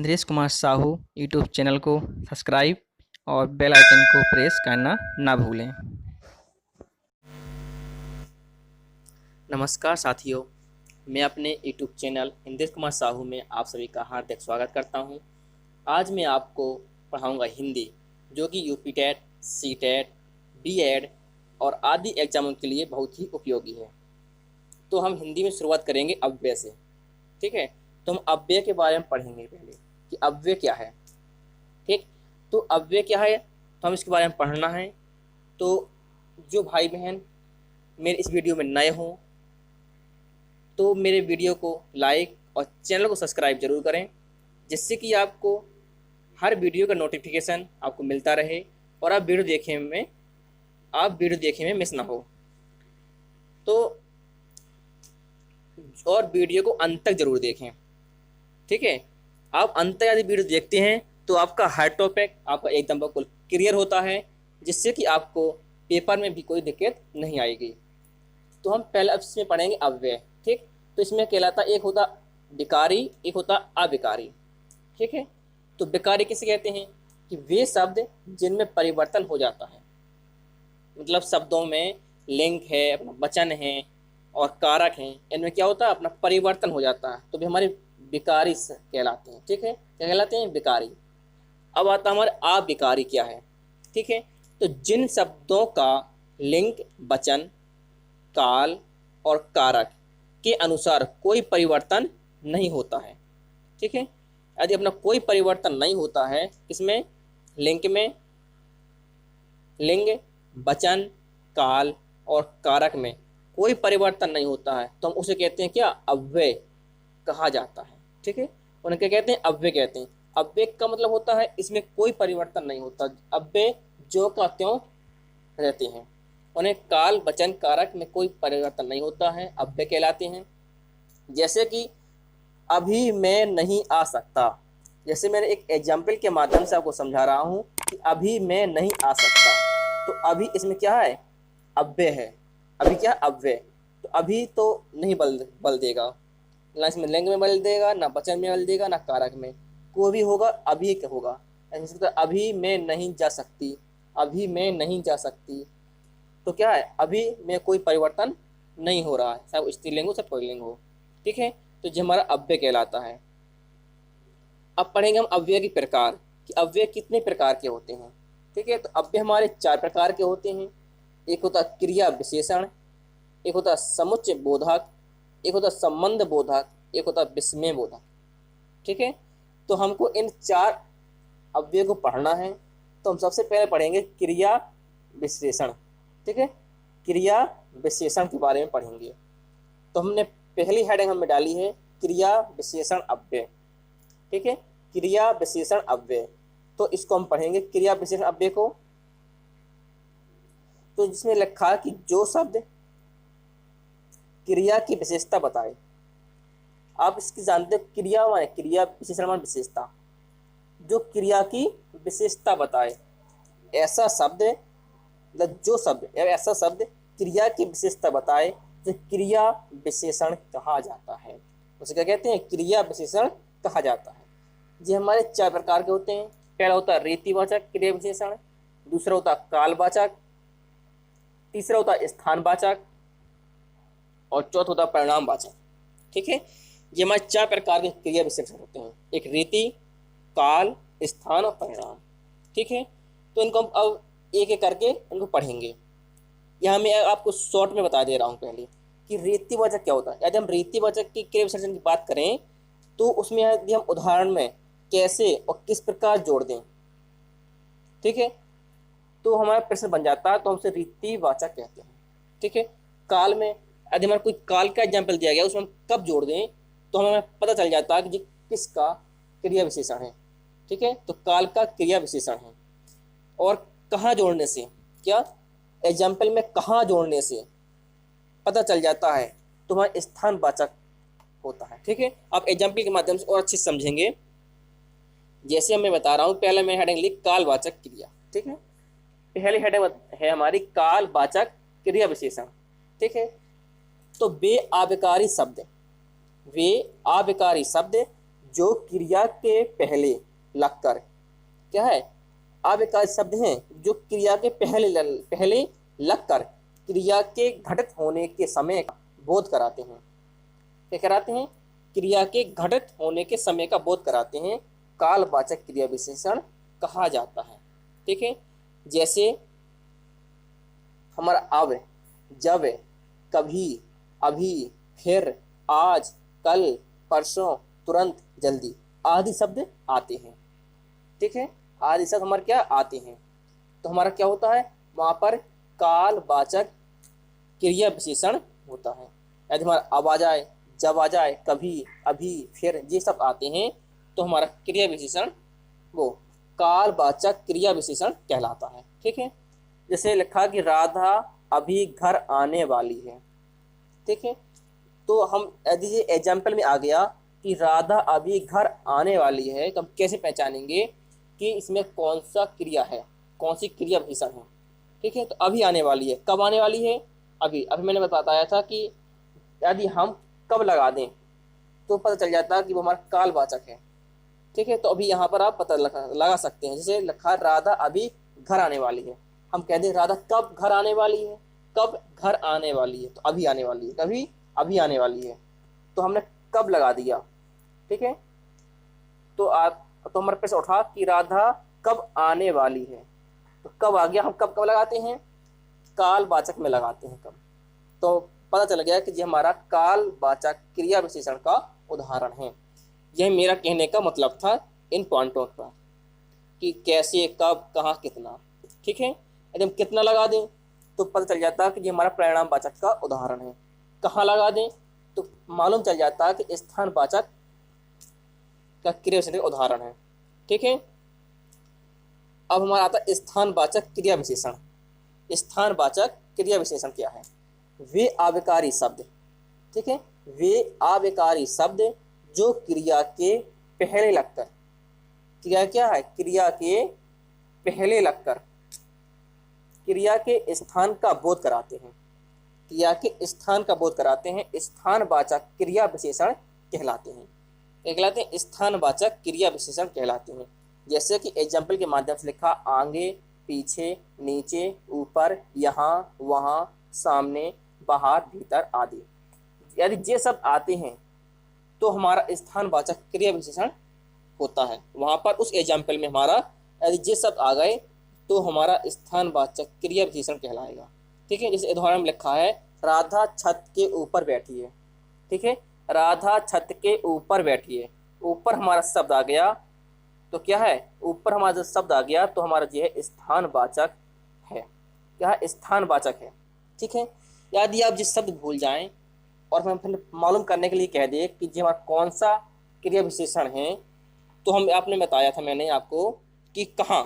Indresh Kumar Sahu YouTube channel को subscribe और bell icon को प्रेस करना ना भूलें। नमस्कार साथियों, मैं अपने यूट्यूब चैनल इंद्रेश कुमार साहू में आप सभी का हार्दिक स्वागत करता हूं। आज मैं आपको पढ़ाऊंगा हिंदी, जो कि UP TET, C TET, BEd और आदि एग्जामों के लिए बहुत ही उपयोगी है। तो हम हिंदी में शुरुआत करेंगे अव्यय से। ठीक है, तो हम अव्यय के बारे में पढ़ेंगे पहले कि अव्यय क्या है। ठीक, तो अव्यय क्या है तो हम इसके बारे में पढ़ना है। तो जो भाई बहन मेरे इस वीडियो में नए हों तो मेरे वीडियो को लाइक और चैनल को सब्सक्राइब जरूर करें, जिससे कि आपको हर वीडियो का नोटिफिकेशन आपको मिलता रहे और आप वीडियो देखने में मिस ना हो। तो और वीडियो को अंत तक जरूर देखें। ठीक है, आप अंत तक यदि वीडियो देखते हैं तो आपका हर टॉपिक आपका एकदम बिल्कुल क्लियर होता है, जिससे कि आपको पेपर में भी कोई दिक्कत नहीं आएगी। तो हम पहले अब इसमें पढ़ेंगे अव्यय। ठीक, तो इसमें कहलाता एक होता विकारी, एक होता अविकारी। ठीक है, तो विकारी किसे कहते हैं कि वे शब्द जिनमें परिवर्तन हो जाता है, मतलब शब्दों में लिंग है, अपना वचन है और कारक हैं, इनमें क्या होता है अपना परिवर्तन हो जाता है, तो भी हमारे विकारी कहलाते हैं। ठीक है, क्या कहलाते हैं? विकारी। अब आता हमारे अविकारी क्या है। ठीक है, तो जिन शब्दों का लिंग, वचन, काल और कारक के अनुसार कोई परिवर्तन नहीं होता है। ठीक है, यदि अपना कोई परिवर्तन नहीं होता है, इसमें लिंग में, लिंग, वचन, काल और कारक में कोई परिवर्तन नहीं होता है, तो हम उसे कहते हैं क्या? अव्यय कहा जाता है। ठीक है, उन्हें क्या कहते हैं? अव्यय कहते हैं। अव्यय का मतलब होता है इसमें कोई परिवर्तन नहीं होता, अव्यय जो का त्यों रहते हैं। उन्हें काल, वचन, कारक में कोई परिवर्तन नहीं होता है, अव्यय कहलाते हैं। जैसे कि अभी मैं नहीं आ सकता, जैसे मैंने एक एग्जाम्पल के माध्यम से आपको समझा रहा हूँ कि अभी मैं नहीं आ सकता, तो अभी इसमें क्या है? अव्यय है। अभी क्या? अव्यय। तो अभी तो नहीं बल देगा, ना इसमें लिंग में बल देगा, ना वचन में बल देगा, ना कारक में, कोई भी होगा अभी क्या होगा। ऐसे अभी मैं नहीं जा सकती, अभी मैं नहीं जा सकती, तो क्या है? अभी में कोई परिवर्तन नहीं हो रहा है, चाहे स्त्रीलिंग हो चाहे पुल्लिंग हो। ठीक है, तो जो हमारा अव्यय कहलाता है। अब पढ़ेंगे हम अव्यय के प्रकार कि अव्यय कितने प्रकार के होते हैं। ठीक है, तो अव्यय हमारे 4 प्रकार के होते हैं। एक होता क्रिया विशेषण, एक होता समुच्चय बोधक, एक होता संबंध बोधक, एक होता विस्मय बोधक। ठीक है, तो हमको इन 4 अव्यय को पढ़ना है। तो हम सबसे पहले पढ़ेंगे क्रिया विशेषण। ठीक है, क्रिया विशेषण के बारे में पढ़ेंगे। तो हमने पहली हेडिंग हमें डाली है क्रिया विशेषण अव्यय। ठीक है, क्रिया विशेषण अव्यय, तो इसको हम पढ़ेंगे क्रिया विशेषण अव्यय को। तो जिसमें लिखा कि जो शब्द क्रिया की विशेषता बताए। आप इसकी जानते हो, क्रिया माने क्रिया, विशेषण माने विशेषता। जो क्रिया की विशेषता बताए, ऐसा शब्द, मतलब जो शब्द या ऐसा शब्द क्रिया की विशेषता बताए, जो क्रिया विशेषण कहा जाता है, उसे क्या कहते हैं? क्रिया विशेषण कहा जाता है। ये हमारे 4 प्रकार के होते हैं। पहला होता है रीतिवाचक क्रिया विशेषण, दूसरा होता है कालवाचक, तीसरा होता है स्थानवाचक और चौथा होता है परिणामवाचक। ठीक है, ये हमारे 4 प्रकार के क्रिया विशेषण होते हैं, एक रीति, काल, स्थान और परिणाम। ठीक है, तो इनको हम अब एक एक करके इनको पढ़ेंगे। यहाँ मैं आपको शॉर्ट में बता दे रहा हूँ पहले कि रीतिवाचक क्या होता है। यदि हम रीतिवाचक की क्रिया विशेषण की बात करें तो उसमें यदि हम उदाहरण में कैसे और किस प्रकार जोड़ दें, ठीक है, तो हमारा प्रश्न बन जाता है, तो हमसे रीतिवाचक कहते हैं। ठीक है, काल में यदि हमारा कोई काल का एग्जाम्पल दिया गया, उसमें हम कब जोड़ दें तो हमें पता चल जाता है कि जी किसका क्रिया विशेषण है। ठीक है, तो काल का क्रिया विशेषण है। और कहाँ जोड़ने से, क्या एग्जाम्पल में कहाँ जोड़ने से पता चल जाता है, तो हमारा स्थानवाचक होता है। ठीक है, आप एग्जाम्पल के माध्यम से और अच्छे समझेंगे। जैसे मैं बता रहा हूँ, पहले मैं हेडिंग लिख कालवाचक क्रिया। ठीक है, पहली हेडिंग है हमारी कालवाचक क्रिया विशेषण। ठीक है, तो वे अविकारी शब्द जो क्रिया के पहले लगकर, क्या है, अव्ययकारी शब्द हैं जो क्रिया के पहले लगकर क्रिया के घटित होने के समय का बोध कराते हैं। क्या कराते हैं? क्रिया के घटित होने के समय का बोध कराते हैं, कालवाचक क्रिया विशेषण कहा जाता है। ठीक है, जैसे हमारा अब, जब, कभी, अभी, फिर, आज, कल, परसों, तुरंत, जल्दी आदि शब्द आते हैं। ठीक है, आदि शब्द हमारे क्या आते हैं, तो हमारा क्या होता है, वहाँ पर कालवाचक क्रिया विशेषण होता है। यदि हमारा अब आ जाए, जब आ जाए, कभी, अभी, फिर, ये सब आते हैं तो हमारा क्रिया विशेषण वो कालवाचक क्रिया विशेषण कहलाता है। ठीक है, जैसे लिखा कि राधा अभी घर आने वाली है। ठीक है, तो हम यदि ये एग्जाम्पल में आ गया कि राधा अभी घर आने वाली है, तो हम कैसे पहचानेंगे कि इसमें कौन सा क्रिया है, कौन सी क्रिया विशेषण है। ठीक है, तो अभी आने वाली है, कब आने वाली है, अभी। अभी मैंने बताया था कि यदि हम कब लगा दें तो पता चल जाता है कि वो हमारा कालवाचक है। ठीक है, तो अभी यहाँ पर आप पता लगा सकते हैं। जैसे लिखा राधा अभी घर आने वाली है, हम कह दें राधा कब घर आने वाली है, कब घर आने वाली है, तो अभी आने वाली है, कभी, अभी आने वाली है, तो हमने कब लगा दिया। ठीक है, तो हमारे पास उठा कि राधा कब आने वाली है, तो कब आ गया, हम कब कब लगाते हैं, कालवाचक में लगाते हैं कब। तो पता चल गया कि ये हमारा कालवाचक क्रिया विशेषण का उदाहरण है। यह मेरा कहने का मतलब था इन पॉइंटों पर कि कैसे, कब, कहाँ, कितना। ठीक है, यदि हम कितना लगा दें तो पता चल जाता है कि ये हमारा परिणामवाचक का उदाहरण है। कहाँ लगा दें तो मालूम चल जाता है कि स्थानवाचक का क्रिया विशेषण का उदाहरण है। ठीक है, अब हमारा आता है स्थानवाचक क्रिया विशेषण। स्थानवाचक क्रिया विशेषण क्या है? वे आविकारी शब्द, ठीक है, वे आविकारी शब्द जो क्रिया के पहले लगकर, क्रिया क्या है, क्रिया के पहले लगकर क्रिया के स्थान का बोध कराते हैं, क्रिया के स्थान का बोध कराते हैं, स्थानवाचक क्रिया विशेषण कहलाते हैं। क्या कहलाते हैं? स्थानवाचक क्रिया विशेषण कहलाते हैं। जैसे कि एग्जाम्पल के माध्यम से लिखा, आगे, पीछे, नीचे, ऊपर, यहाँ, वहाँ, सामने, बाहर, भीतर आदि। यदि ये शब्द आते हैं तो हमारा स्थानवाचक क्रिया विशेषण होता है। वहाँ पर उस एग्जाम्पल में हमारा यदि ये शब्द आ गए तो हमारा स्थानवाचक क्रिया विशेषण कहलाएगा। ठीक है, जैसे उदाहरण में लिखा है, राधा छत के ऊपर बैठी है। ठीक है, राधा छत के ऊपर बैठी है, ऊपर हमारा शब्द आ गया तो क्या है, ऊपर हमारा जब शब्द आ गया तो हमारा जो है स्थानवाचक है। क्या है? स्थानवाचक है। ठीक है, यदि आप जिस शब्द भूल जाएं और हम फिर मालूम करने के लिए कह दे कि जी हमारा कौन सा क्रिया विशेषण है, तो हम आपने बताया था मैंने आपको कि कहाँ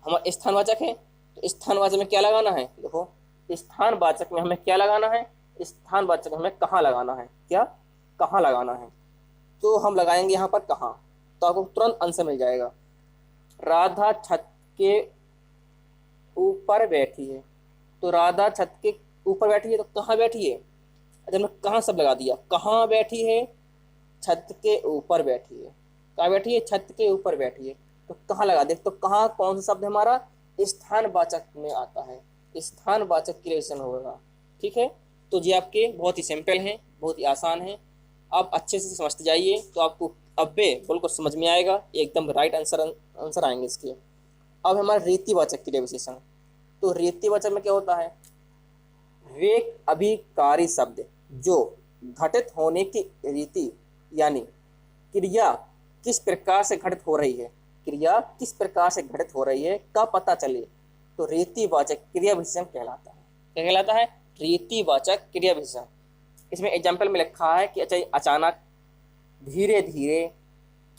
हमारा स्थानवाचक है, तो स्थानवाचक में क्या लगाना है, देखो स्थानवाचक में हमें क्या लगाना है, स्थानवाचक में हमें कहाँ लगाना है, क्या कहाँ लगाना है, तो हम लगाएंगे यहाँ पर कहाँ, तो आपको तुरंत आंसर मिल जाएगा। राधा छत के ऊपर बैठी है, तो राधा छत के ऊपर बैठी है तो कहाँ बैठी है, जब मैं कहाँ सब लगा दिया, कहाँ बैठी है, छत के ऊपर बैठी है, कहाँ बैठी है, छत के ऊपर बैठी है, तो कहाँ लगा दे, तो कहाँ कौन सा शब्द हमारा स्थानवाचक में आता है, स्थानवाचक क्रिया विशेषण होगा। ठीक है, तो ये आपके बहुत ही सिंपल हैं, बहुत ही आसान है, आप अच्छे से समझते जाइए तो आपको अब्बे बिल्कुल समझ में आएगा, एकदम राइट आंसर आएंगे इसके। अब हमारा रीतिवाचक क्रिया विशेषण, तो रीतिवाचक में क्या होता है, वे अभिकारी शब्द जो घटित होने की रीति यानी क्रिया किस प्रकार से घटित हो रही है, क्रिया किस प्रकार से घटित हो रही है का पता चले तो रीतिवाचक क्रिया विशेषण कहलाता है। क्या कहलाता है? रीतिवाचक क्रिया विशेषण। इसमें एग्जाम्पल में लिखा है कि अच्छा अचानक, धीरे धीरे,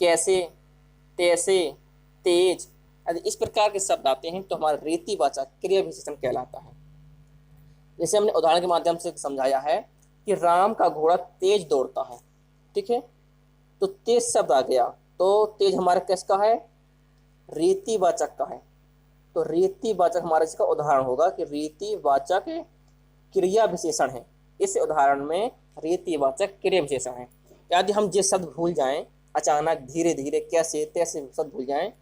कैसे, तैसे, तेज आदि इस प्रकार के शब्द आते हैं तो हमारा रीतिवाचक क्रिया विशेषण कहलाता है। जैसे हमने उदाहरण के माध्यम से समझाया है कि राम का घोड़ा तेज दौड़ता है। ठीक है, तो तेज शब्द आ गया तो तेज हमारा किसका है, रीतिवाचक का है, तो रीतिवाचक हमारा इसका उदाहरण होगा कि रीतिवाचक क्रिया विशेषण है। इस उदाहरण में रीतिवाचक क्रिया विशेषण है। यदि हम जिस शब्द भूल जाएं अचानक, धीरे धीरे, कैसे तैसे सब भूल जाएं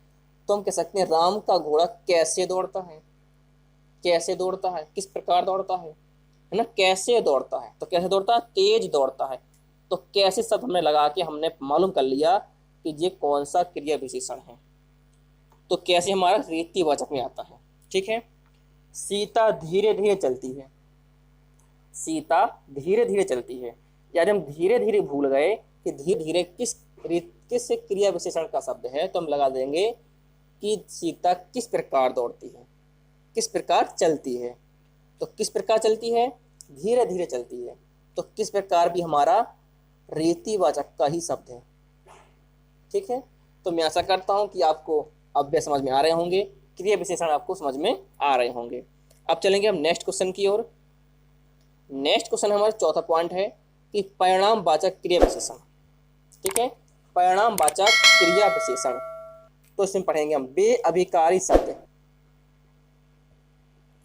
तो हम कह सकते हैं राम का घोड़ा कैसे दौड़ता है। कैसे दौड़ता है, किस प्रकार दौड़ता है ना, कैसे दौड़ता है। तो कैसे दौड़ता है, तेज दौड़ता है। तो कैसे शब्द हमने लगा के हमने मालूम कर लिया कि ये कौन सा क्रिया विशेषण है। तो कैसे हमारा रीतिवाचक में आता है। ठीक है। सीता धीरे धीरे चलती है। सीता धीरे धीरे चलती है, यानी हम धीरे धीरे भूल गए कि धीरे धीरे किस क्रिया विशेषण का शब्द है, तो हम लगा देंगे कि सीता किस प्रकार दौड़ती है, किस प्रकार चलती है। तो किस प्रकार चलती है, धीरे धीरे चलती है। तो किस प्रकार भी हमारा रीतिवाचक का ही शब्द है। ठीक है। तो मैं आशा करता हूं कि आपको अब वे समझ में आ रहे होंगे, क्रिया विशेषण आपको समझ में आ रहे होंगे। अब चलेंगे हम नेक्स्ट क्वेश्चन की ओर। नेक्स्ट क्वेश्चन हमारा चौथा पॉइंट है कि परिणामवाचक क्रिया विशेषण। ठीक है। परिणामवाचक क्रिया विशेषण, तो इसमें पढ़ेंगे हम वे अभिकारी शब्द।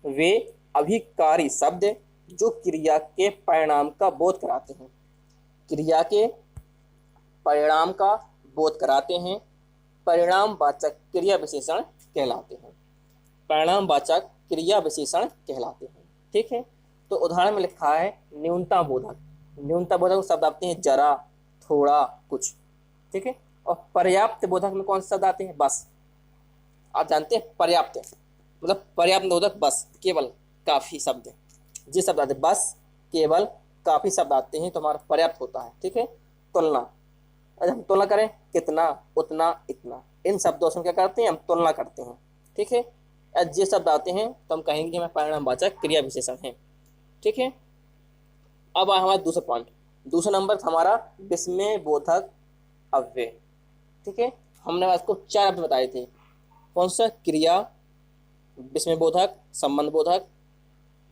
वे अभिकारी शब्द जो क्रिया के परिणाम का बोध कराते हैं। क्रिया के परिणाम का बोध कराते हैं, परिणामवाचक क्रिया विशेषण कहलाते हैं। परिणामवाचक क्रिया विशेषण कहलाते हैं। ठीक है। तो उदाहरण में लिखा है न्यूनता बोधक। न्यूनता बोधक शब्द आते हैं जरा, थोड़ा, कुछ। ठीक है। और पर्याप्त बोधक में कौन से शब्द आते हैं, बस। आप जानते हैं पर्याप्त मतलब पर्याप्त बोधक बस, केवल, काफी शब्द। जिस शब्द आते हैं बस, केवल, काफी शब्द आते हैं तो हमारा पर्याप्त होता है। ठीक है। तुलना, अगर हम तुलना करें कितना, उतना, इतना, इन शब्दों से क्या करते हैं, हम तुलना करते हैं। ठीक है। ये शब्द आते हैं तो हम कहेंगे कि हमें परिणामवाचक क्रिया विशेषण है। ठीक है। अब हमारा दूसरा पॉइंट, दूसरा नंबर हमारा विस्मय बोधक अव्यय। ठीक है। हमने आपको 4 अव्यय बताए थे। कौन सा, क्रिया, विस्मय बोधक, संबंध बोधक,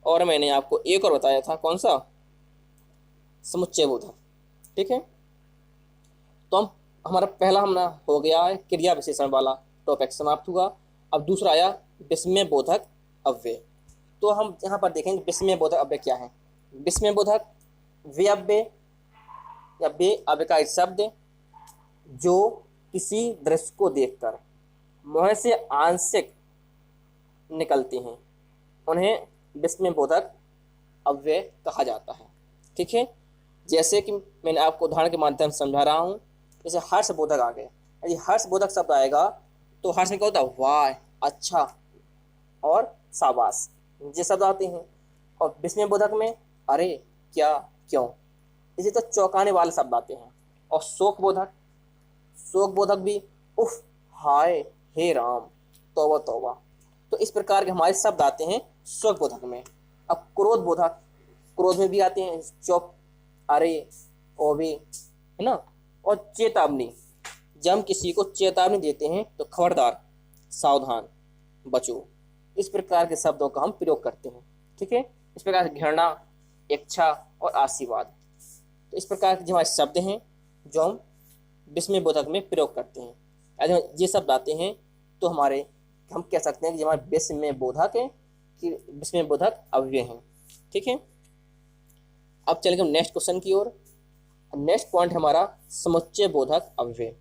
और मैंने आपको एक और बताया था, कौन सा, समुच्चय बोधक। ठीक है। तो हम हमारा पहला हमने हो गया है क्रिया विशेषण वाला टॉपिक समाप्त हुआ। अब दूसरा आया विस्मय बोधक अव्यय। तो हम यहाँ पर देखेंगे विस्मय बोधक अव्यय क्या है। विस्मय बोधक वे अव्यय या वे अव्ययकारी शब्द जो किसी दृश्य को देखकर मुंह से आंशिक निकलते हैं, उन्हें विस्मय बोधक अव्यय कहा जाता है। ठीक है। जैसे कि मैंने आपको उदाहरण के माध्यम से समझा रहा हूँ, जैसे हर्ष बोधक आ गए। यदि हर्ष बोधक शब्द आएगा तो हर्ष में क्या होता है, वाह, अच्छा और शाबाश, ये शब्द आते हैं। और विस्मय बोधक में अरे, क्या, क्यों, इसी तो चौंकाने वाले शब्द आते हैं। और शोक बोधक, शोक बोधक भी उफ, हाय, हे राम, तौबा तौबा। तो इस प्रकार के हमारे शब्द आते हैं शोक बोधक में। अब क्रोध बोधक, क्रोध में भी आते हैं चौप, अरे, ओबे, है ना। और चेतावनी, जब हम किसी को चेतावनी देते हैं तो खबरदार, सावधान, बचो, इस प्रकार के शब्दों का हम प्रयोग करते हैं। ठीक है। इस प्रकार से घृणा, इच्छा और आशीर्वाद, तो इस प्रकार के जो हमारे शब्द हैं जो हम विस्मय बोधक में प्रयोग करते हैं। यदि ये शब्द आते हैं तो हमारे हम कह सकते हैं कि हमारे विस्मय बोधक है कि विस्मय बोधक अव्यय हैं। ठीक है। अब चलेंगे हम नेक्स्ट क्वेश्चन की ओर। नेक्स्ट पॉइंट हमारा समुच्चय बोधक अव्यय।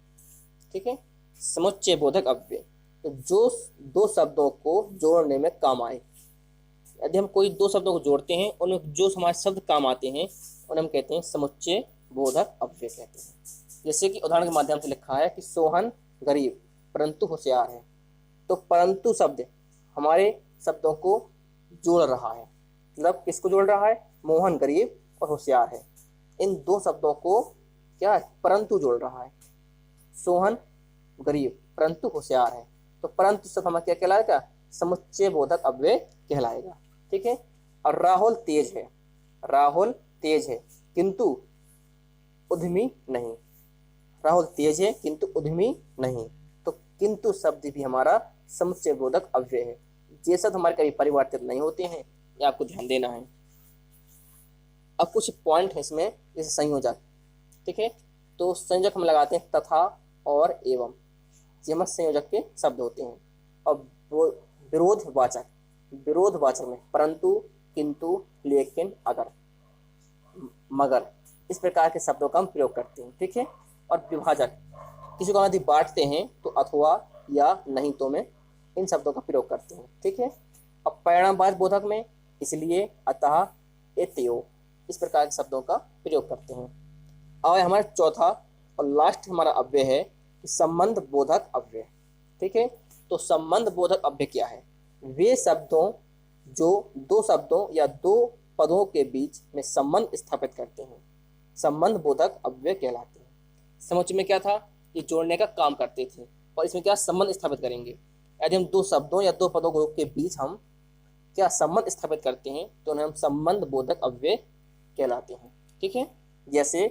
ठीक है। समुच्चय बोधक अव्यय, तो जो दो शब्दों को जोड़ने में काम आए। यदि हम कोई दो शब्दों को जोड़ते हैं, उनमें जो हमारे शब्द काम आते हैं उन्हें हम कहते हैं समुच्चय बोधक अव्यय कहते हैं। जैसे कि उदाहरण के माध्यम से लिखा है कि सोहन गरीब परंतु होशियार है। तो परंतु शब्द हमारे शब्दों को जोड़ रहा है, मतलब किसको जोड़ रहा है, मोहन गरीब और होशियार है, इन दो शब्दों को क्या है, परंतु जोड़ रहा है। सोहन गरीब परंतु होशियार है, तो परंतु शब्द हमारा क्या कहलाएगा, समुच्चय बोधक अव्यय कहलाएगा। ठीक है। और राहुल तेज है, राहुल तेज है किंतु उद्यमी नहीं, राहुल तेज है किंतु उद्यमी नहीं, तो किंतु शब्द भी हमारा समुच्चय बोधक अव्यय है। ये शब्द हमारे कभी परिवर्तित नहीं होते हैं, ये आपको ध्यान देना है। अब कुछ पॉइंट है इसमें, जैसे संयोजक। ठीक है। तो संयोजक हम लगाते हैं तथा और एवं, ये हमारे संयोजक के शब्द होते हैं। और विरोधवाचक, विरोधवाचक में परंतु, किंतु, लेकिन, अगर, मगर, इस प्रकार के शब्दों का हम प्रयोग करते हैं। ठीक है। और विभाजक, किसी को हम यदि बांटते हैं तो अथवा या नहीं तो में इन शब्दों का प्रयोग करते हैं। ठीक है। अब परिणामवाचक बोधक में इसलिए, अतः, एतयो, इस प्रकार के शब्दों का प्रयोग करते हैं। अब हमारा चौथा और लास्ट हमारा अव्यय है कि संबंध बोधक अव्यय। ठीक है। तो संबंध बोधक अव्यय क्या है? वे शब्दों जो दो शब्दों या दो पदों के बीच में संबंध स्थापित करते हैं, संबंध बोधक अव्यय कहलाते हैं। समझ में क्या था? ये जोड़ने का काम करते थे और इसमें क्या संबंध स्थापित करेंगे। यदि हम दो शब्दों या दो पदों के बीच हम क्या संबंध स्थापित करते हैं तो उन्हें हम संबंध बोधक अव्यय कहलाते हैं। ठीक है। जैसे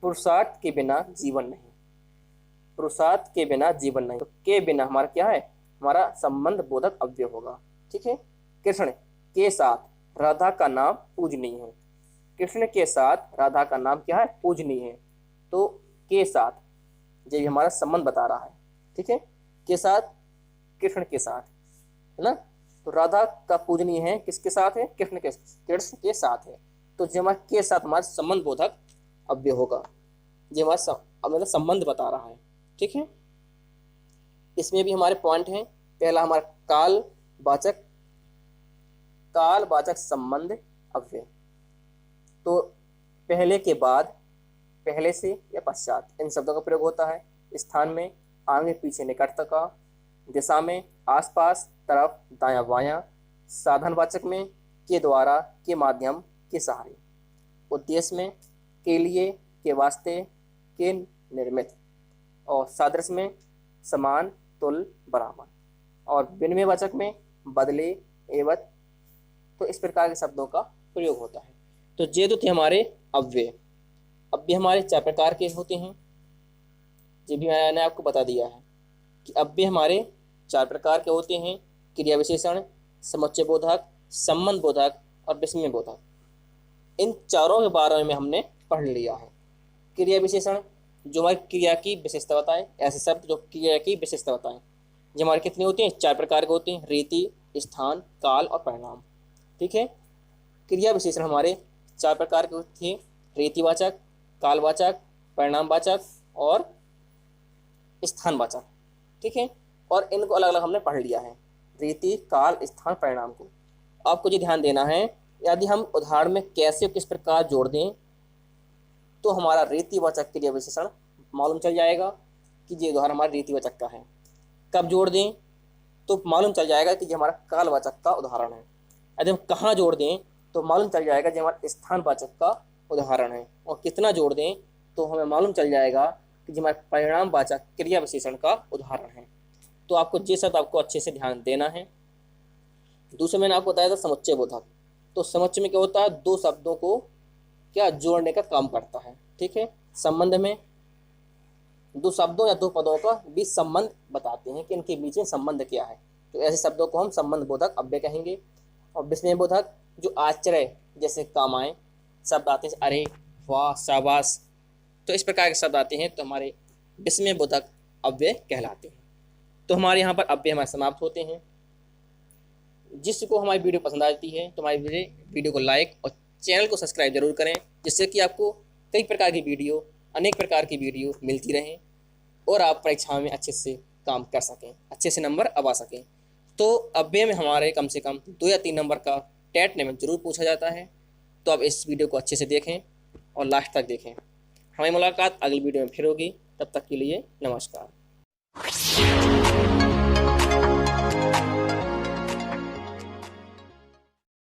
पुरुषार्थ के बिना जीवन नहीं, पुरुषार्थ के बिना जीवन नहीं, तो के बिना हमारा क्या है? हमारा संबंध बोधक अव्यय होगा। ठीक है। कृष्ण के साथ राधा का नाम पूजनीय है, कृष्ण के साथ राधा का नाम क्या है? पूजनीय है। तो के साथ ये भी हमारा संबंध बता रहा है। ठीक है। के साथ, कृष्ण के साथ, है ना। तो राधा का पूजनीय है किसके साथ है? कृष्ण के साथ है। तो जो हमारा के साथ हमारा संबंध बोधक अव्यय होगा, ये हमारा मतलब संबंध बता रहा है। ठीक है। इसमें भी हमारे पॉइंट हैं। पहला हमारा कालवाचक संबंध अव्यय, तो पहले के बाद, पहले से या पश्चात इन शब्दों का प्रयोग होता है। स्थान में आगे पीछे निकटता का, दिशा में आसपास, तरफ, दायां बायां, साधनवाचक में के द्वारा, के माध्यम, के सहारे, उद्देश्य में के लिए, के वास्ते, के निर्मित, और सादृश्य में समान, तुल, बराबर, और विनिमयवाचक में बदले, एवं। तो इस प्रकार के शब्दों का प्रयोग होता है। तो ये तो थे हमारे अव्यय। अव्यय हमारे 4 प्रकार के होते हैं। ये भी मैंने आपको बता दिया है कि अव्यय हमारे 4 प्रकार के होते हैं: क्रिया विशेषण, समुच्चय बोधक, संबंध बोधक और विस्मय बोधक। इन चारों के बारे में हमने पढ़ लिया है। क्रिया विशेषण जो हमारी क्रिया की विशेषता बताएं, ऐसे शब्द जो क्रिया की विशेषता बताएं। ये हमारे कितने होते हैं? 4 प्रकार के होते हैं: रीति, स्थान, काल और परिणाम। ठीक है। क्रिया विशेषण हमारे 4 प्रकार के होते हैं: रीतिवाचक, कालवाचक, परिणामवाचक और स्थानवाचक। ठीक है। और इनको अलग अलग हमने पढ़ लिया है, रीति, काल, स्थान, परिणाम को। आपको ये ध्यान देना है, यदि हम उदाहरण में कैसे किस प्रकार जोड़ दें तो हमारा रीतिवाचक क्रिया विशेषण मालूम चल जाएगा कि ये उदाहरण हमारा रीतिवाचक का है। कब जोड़ दें तो मालूम चल जाएगा कि ये हमारा कालवाचक का उदाहरण है। यदि हम कहाँ जोड़ दें तो मालूम चल जाएगा कि हमारा स्थानवाचक का उदाहरण है। और कितना जोड़ दें तो हमें मालूम चल जाएगा कि हमारे परिणामवाचक क्रिया विशेषण का उदाहरण है। तो आपको ये शब्द आपको अच्छे से ध्यान देना है। दूसरा मैंने आपको बताया था समुच्चय बोधक। तो समुच्चय में क्या होता है? 2 शब्दों को क्या जोड़ने का काम करता है। ठीक है। संबंध में 2 शब्दों या 2 पदों का बीच संबंध बताते हैं कि इनके बीच में संबंध क्या है। तो ऐसे शब्दों को हम संबंध बोधक अव्यय कहेंगे। और विस्मय बोधक जो आश्चर्य जैसे कामाएं शब्द आते हैं, अरे, वाह, शाबाश, तो इस प्रकार के शब्द आते हैं तो हमारे विस्मय बोधक अव्यय कहलाते हैं। तो हमारे यहाँ पर अव्यय हमारे समाप्त होते हैं। जिसको हमारी वीडियो पसंद आती है तो हमारी वीडियो को लाइक और चैनल को सब्सक्राइब जरूर करें, जिससे कि आपको कई प्रकार की वीडियो, अनेक प्रकार की वीडियो मिलती रहें और आप परीक्षाओं में अच्छे से काम कर सकें, अच्छे से नंबर आ सकें। तो अव्यय में हमारे कम से कम 2 या 3 नंबर का टेट में जरूर पूछा जाता है। तो आप इस वीडियो को अच्छे से देखें और लास्ट तक देखें। हमारी मुलाकात अगली वीडियो में फिर होगी। तब तक के लिए नमस्कार।